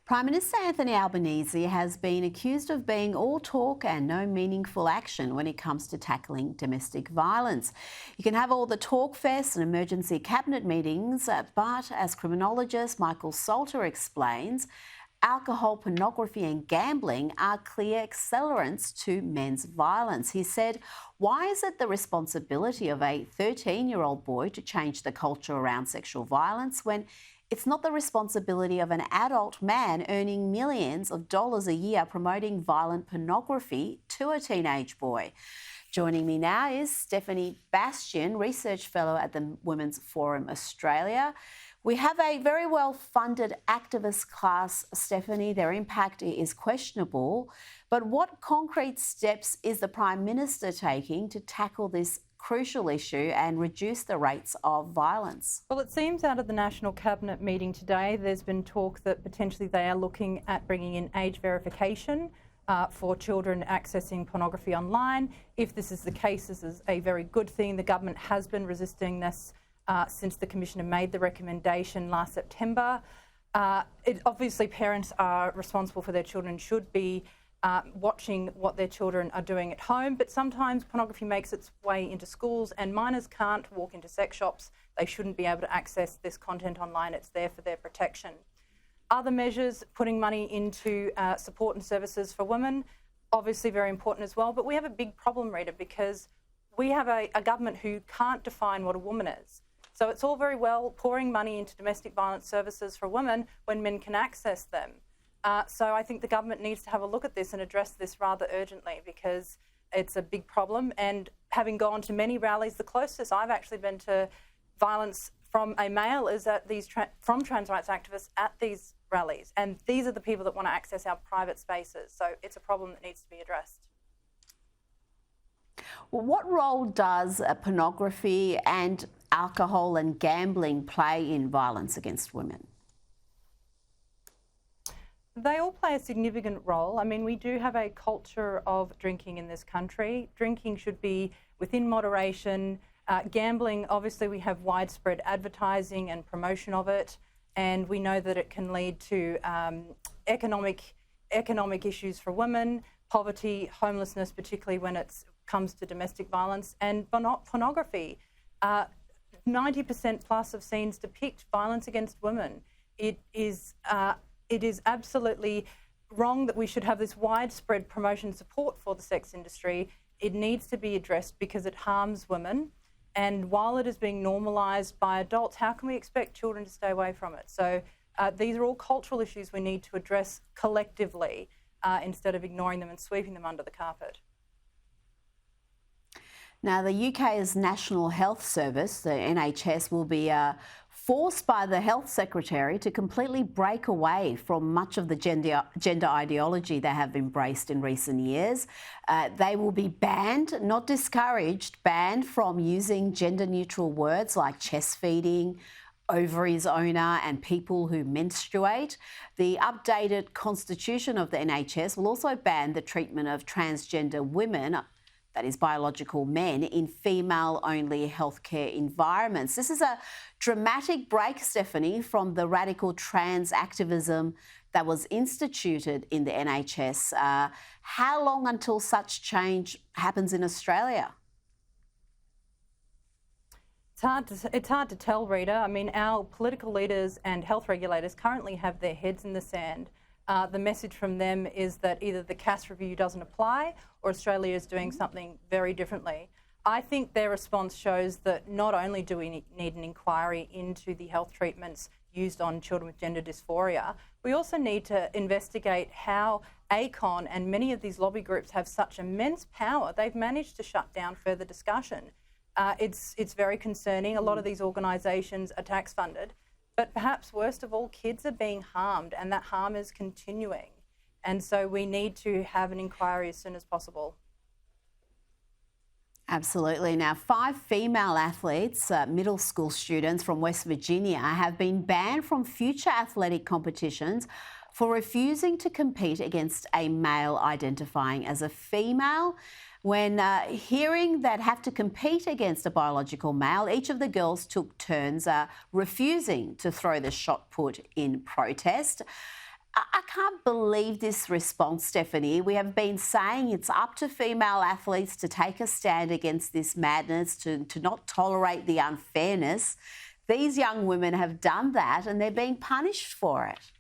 Prime Minister Anthony Albanese has been accused of being all talk and no meaningful action when it comes to tackling domestic violence. You can have all the talk fests and emergency cabinet meetings, but as criminologist Michael Salter explains, alcohol, pornography and gambling are clear accelerants to men's violence. He said, why is it the responsibility of a 13-year-old boy to change the culture around sexual violence when it's not the responsibility of an adult man earning millions of dollars a year promoting violent pornography to a teenage boy? Joining me now is Stephanie Bastian, Research Fellow at the Women's Forum Australia. We have a very well-funded activist class, Stephanie. Their impact is questionable. But what concrete steps is the Prime Minister taking to tackle this crucial issue and reduce the rates of violence? Well, it seems out of the National Cabinet meeting today, there's been talk that potentially they are looking at bringing in age verification for children accessing pornography online. If this is the case, this is a very good thing. The government has been resisting this since the Commissioner made the recommendation last September. Obviously, parents are responsible for their children, should be watching what their children are doing at home, but sometimes pornography makes its way into schools and minors can't walk into sex shops. They shouldn't be able to access this content online. It's there for their protection. Other measures, putting money into support and services for women, obviously very important as well, but we have a big problem, Rita, because we have a government who can't define what a woman is. So it's all very well pouring money into domestic violence services for women when men can access them. So I think the government needs to have a look at this and address this rather urgently because it's a big problem. And having gone to many rallies, the closest I've actually been to violence from a male is at these from trans rights activists at these rallies. And these are the people that want to access our private spaces. So it's a problem that needs to be addressed. Well, what role does pornography and alcohol and gambling play in violence against women? They all play a significant role. I mean, we do have a culture of drinking in this country. Drinking should be within moderation. Gambling, obviously, we have widespread advertising and promotion of it, and we know that it can lead to economic issues for women, poverty, homelessness, particularly when it comes to domestic violence, and pornography. 90% plus of scenes depict violence against women. It is absolutely wrong that we should have this widespread promotion support for the sex industry. It needs to be addressed because it harms women. And while it is being normalised by adults, how can we expect children to stay away from it? So these are all cultural issues we need to address collectively instead of ignoring them and sweeping them under the carpet. Now, the UK's National Health Service, the NHS, will be forced by the Health Secretary to completely break away from much of the gender ideology they have embraced in recent years. They will be banned, not discouraged, banned from using gender-neutral words like chest feeding, ovaries owner and people who menstruate. The updated constitution of the NHS will also ban the treatment of transgender women, that is biological men, in female-only healthcare environments. This is a dramatic break, Stephanie, from the radical trans activism that was instituted in the NHS. How long until such change happens in Australia? It's hard to tell, Rita. I mean, our political leaders and health regulators currently have their heads in the sand. The message from them is that either the Cass review doesn't apply or Australia is doing something very differently. I think their response shows that not only do we need an inquiry into the health treatments used on children with gender dysphoria, we also need to investigate how ACON and many of these lobby groups have such immense power. They've managed to shut down further discussion. It's very concerning. A lot of these organisations are tax funded. But perhaps worst of all, kids are being harmed and that harm is continuing. And so we need to have an inquiry as soon as possible. Absolutely. Now, 5 female athletes, middle school students from West Virginia, have been banned from future athletic competitions for refusing to compete against a male identifying as a female. When hearing that have to compete against a biological male, each of the girls took turns refusing to throw the shot put in protest. I can't believe this response, Stephanie. We have been saying it's up to female athletes to take a stand against this madness, to not tolerate the unfairness. These young women have done that and they're being punished for it.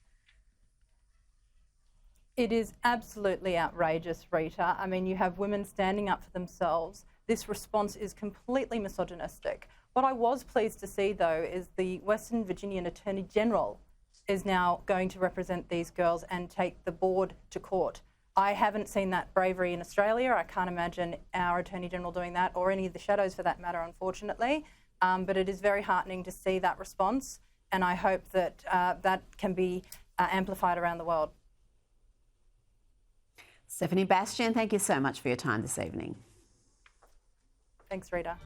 It is absolutely outrageous, Rita. I mean, you have women standing up for themselves. This response is completely misogynistic. What I was pleased to see, though, is the Western Virginian Attorney General is now going to represent these girls and take the board to court. I haven't seen that bravery in Australia. I can't imagine our Attorney General doing that, or any of the shadows for that matter, unfortunately. But it is very heartening to see that response, and I hope that that can be amplified around the world. Stephanie Bastian, thank you so much for your time this evening. Thanks, Rita.